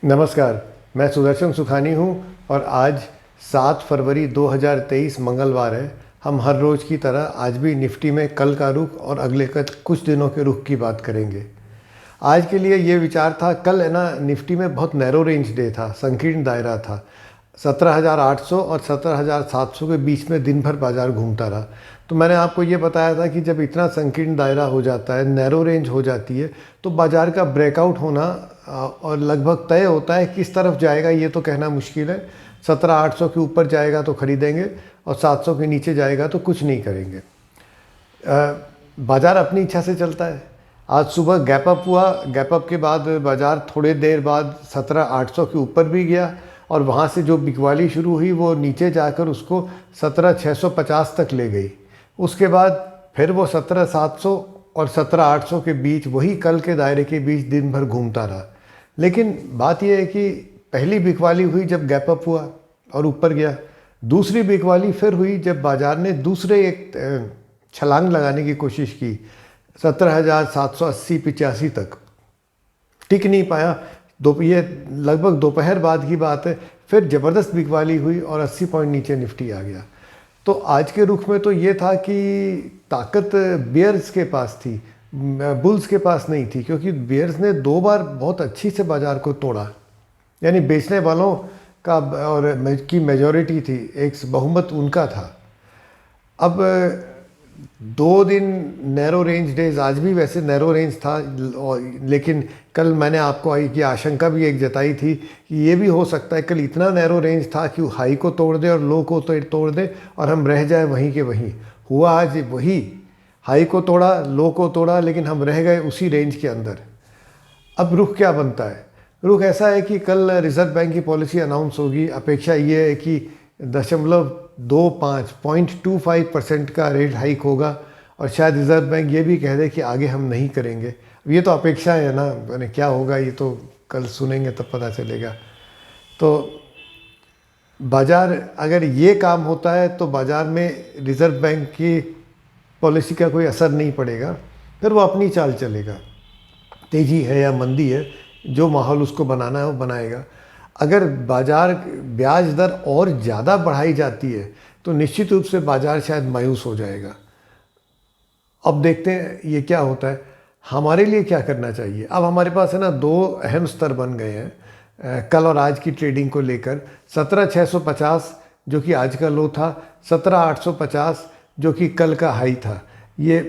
नमस्कार, मैं सुदर्शन सुखानी हूँ और आज 7 फरवरी 2023 मंगलवार है। हम हर रोज़ की तरह आज भी निफ्टी में कल का रुख और अगले कुछ दिनों के रुख की बात करेंगे। आज के लिए ये विचार था, कल है ना निफ्टी में बहुत नैरो रेंज डे था, संकीर्ण दायरा था। 17,800 और 17,700 के बीच में दिन भर बाज़ार घूमता रहा। तो मैंने आपको ये बताया था कि जब इतना संकीर्ण दायरा हो जाता है, नैरो रेंज हो जाती है, तो बाज़ार का ब्रेकआउट होना और लगभग तय होता है। किस तरफ जाएगा ये तो कहना मुश्किल है। 17,800 के ऊपर जाएगा तो ख़रीदेंगे और 700 के नीचे जाएगा तो कुछ नहीं करेंगे। बाज़ार अपनी इच्छा से चलता है। आज सुबह गैप अप हुआ, गैप अप के बाद बाज़ार थोड़ी देर बाद 17,800 के ऊपर भी गया और वहाँ से जो बिकवाली शुरू हुई वो नीचे जाकर उसको 17,650 तक ले गई। उसके बाद फिर वो 17,700 और 17,800 के बीच, वही कल के दायरे के बीच दिन भर घूमता रहा। लेकिन बात यह है कि पहली बिकवाली हुई जब गैप अप हुआ और ऊपर गया। दूसरी बिकवाली फिर हुई जब बाज़ार ने दूसरे एक छलांग लगाने की कोशिश की, 17,780-85 तक। टिक नहीं पाया। ये लगभग दोपहर बाद की बात है। फिर ज़बरदस्त बिकवाली हुई और 80 पॉइंट नीचे निफ्टी आ गया। तो आज के रुख में तो ये था कि ताकत बियर्स के पास थी, बुल्स के पास नहीं थी, क्योंकि बियर्स ने 2 बार बहुत अच्छी से बाज़ार को तोड़ा। यानी बेचने वालों का और की मेजॉरिटी थी, एक बहुमत उनका था। अब 2 दिन नैरो रेंज डेज, आज भी वैसे नैरो रेंज था, लेकिन कल मैंने आपको की आशंका भी एक जताई थी कि ये भी हो सकता है कल इतना नैरो रेंज था कि हाई को तोड़ दे और लो को तोड़ दे और हम रह जाए वहीं के वहीं। हुआ आज वही, हाई को तोड़ा, लो को तोड़ा, लेकिन हम रह गए उसी रेंज के अंदर। अब रुख क्या बनता है? रुख ऐसा है कि कल रिजर्व बैंक की पॉलिसी अनाउंस होगी। अपेक्षा ये है कि 0.25% का रेट हाइक होगा और शायद रिज़र्व बैंक ये भी कह दे कि आगे हम नहीं करेंगे। ये तो अपेक्षा है ना, मैंने क्या होगा ये तो कल सुनेंगे तब पता चलेगा। तो बाज़ार, अगर ये काम होता है तो बाज़ार में रिज़र्व बैंक की पॉलिसी का कोई असर नहीं पड़ेगा, फिर वो अपनी चाल चलेगा। तेज़ी है या मंदी है, जो माहौल उसको बनाना है वो बनाएगा। अगर बाज़ार ब्याज दर और ज़्यादा बढ़ाई जाती है तो निश्चित रूप से बाज़ार शायद मायूस हो जाएगा। अब देखते हैं ये क्या होता है। हमारे लिए क्या करना चाहिए? अब हमारे पास है ना 2 अहम स्तर बन गए हैं कल और आज की ट्रेडिंग को लेकर। 17,650 जो कि आज का लो था, 17,850 जो कि कल का हाई था। ये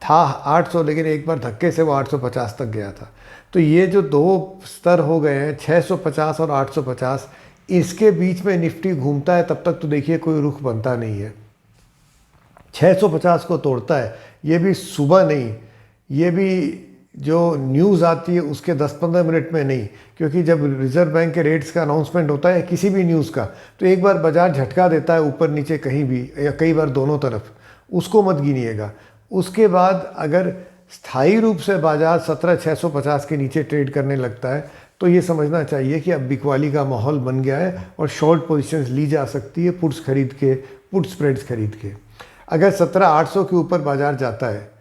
था 800, लेकिन एक बार धक्के से वो 850 तक गया था। तो ये जो 2 स्तर हो गए हैं, 650 और 850, इसके बीच में निफ्टी घूमता है तब तक तो देखिए कोई रुख बनता नहीं है। 650 को तोड़ता है, ये भी सुबह नहीं, ये भी जो न्यूज़ आती है उसके 10-15 मिनट में नहीं, क्योंकि जब रिज़र्व बैंक के रेट्स का अनाउंसमेंट होता है किसी भी न्यूज़ का, तो एक बार बाज़ार झटका देता है ऊपर नीचे कहीं भी, या कई बार दोनों तरफ। उसको मत गिनिएगा। उसके बाद अगर स्थायी रूप से बाज़ार 17,650 के नीचे ट्रेड करने लगता है तो ये समझना चाहिए कि अब बिकवाली का माहौल बन गया है और शॉर्ट पोजीशंस ली जा सकती है पुट्स खरीद के, पुट स्प्रेड्स खरीद के। अगर 17,800 के ऊपर बाज़ार जाता है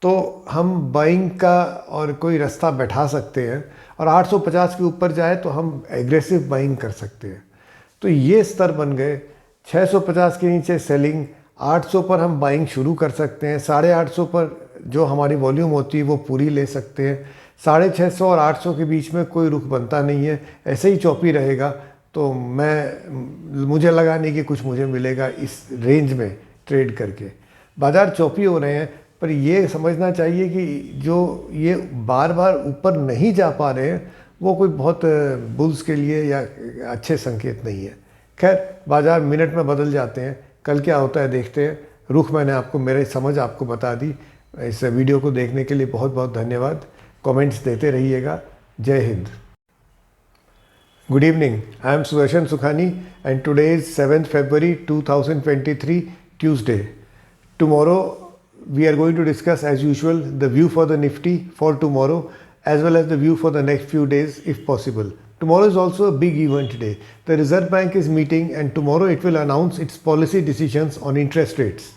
तो हम बाइंग का और कोई रास्ता बैठा सकते हैं, और 850 के ऊपर जाए तो हम एग्रेसिव बाइंग कर सकते हैं। तो ये स्तर बन गए। 650 के नीचे सेलिंग, 800 पर हम बाइंग शुरू कर सकते हैं। 850 पर जो हमारी वॉल्यूम होती है वो पूरी ले सकते हैं। 650 और 800 के बीच में कोई रुख बनता नहीं है, ऐसे ही चौपी रहेगा। तो मुझे लगा नहीं कि कुछ मुझे मिलेगा इस रेंज में ट्रेड करके। बाज़ार चौपी हो रहे हैं, पर ये समझना चाहिए कि जो ये बार बार ऊपर नहीं जा पा रहे हैं वो कोई बहुत बुल्स के लिए या अच्छे संकेत नहीं है। खैर, बाज़ार मिनट में बदल जाते हैं। कल क्या होता है देखते हैं। रुख मैंने आपको, मेरी समझ आपको बता दी। इस वीडियो को देखने के लिए बहुत बहुत धन्यवाद। कमेंट्स देते रहिएगा। जय Hind. Good evening, I am Sudarshan Sukhani and today is 7th February 2023, Tuesday. Tomorrow we are going to discuss as usual the view for the Nifty for tomorrow as well as the view for the next few days if possible. Tomorrow is also a big event day. The Reserve Bank is meeting and tomorrow it will announce its policy decisions on interest rates.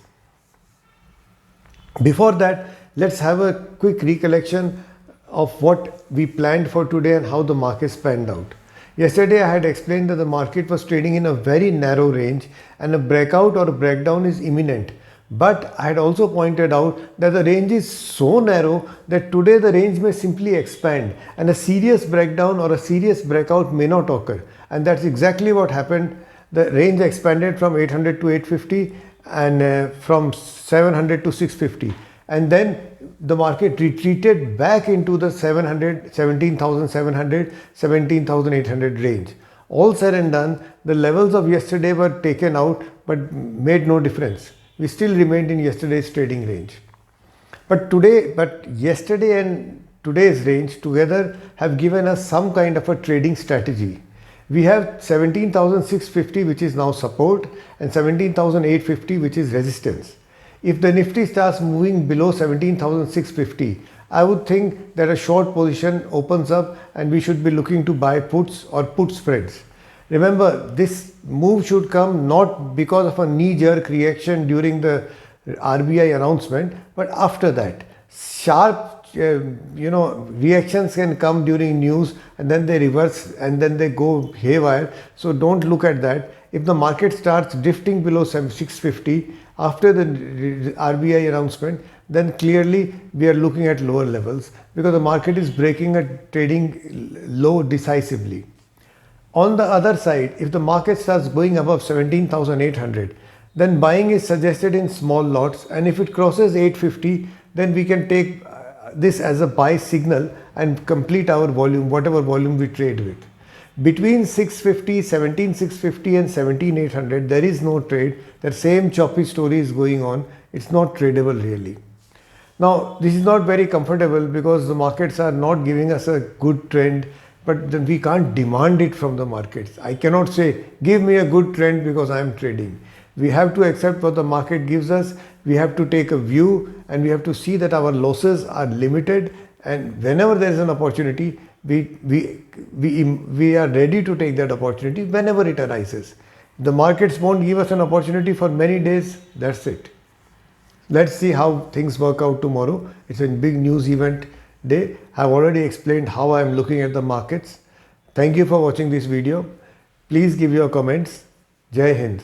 Before that, let's have a quick recollection of what we planned for today and how the markets panned out. Yesterday I had explained that the market was trading in a very narrow range and a breakout or a breakdown is imminent. But I had also pointed out that the range is so narrow that today the range may simply expand and a serious breakdown or a serious breakout may not occur. And that's exactly what happened. The range expanded from 800 to 850 and from 700 to 650. And then the market retreated back into the 17,700, 17,800 range. All said and done, the levels of yesterday were taken out but made no difference. We still remained in yesterday's trading range. But yesterday and today's range together have given us some kind of a trading strategy. We have 17,650 which is now support and 17,850 which is resistance. If the Nifty starts moving below 17,650, I would think that a short position opens up and we should be looking to buy puts or put spreads. Remember, this move should come not because of a knee-jerk reaction during the RBI announcement, but after that. Sharp reactions can come during news and then they reverse and then they go haywire. So don't look at that. If the market starts drifting below 650 after the RBI announcement, then clearly we are looking at lower levels because the market is breaking a trading low decisively. On the other side, if the market starts going above 17,800, then buying is suggested in small lots, and if it crosses 850, then we can take this as a buy signal and complete our volume, whatever volume we trade with. Between 650, 17,650 and 17,800, there is no trade. That same choppy story is going on. It's not tradable really. Now, this is not very comfortable because the markets are not giving us a good trend, but then we can't demand it from the markets. I cannot say, give me a good trend because I am trading. We have to accept what the market gives us. We have to take a view and we have to see that our losses are limited, and whenever there is an opportunity, we are ready to take that opportunity whenever it arises. The markets won't give us an opportunity for many days. That's it. Let's see how things work out tomorrow. It's a big news event day. I've already explained how I'm looking at the markets. Thank you for watching this video. Please give your comments. Jai Hind.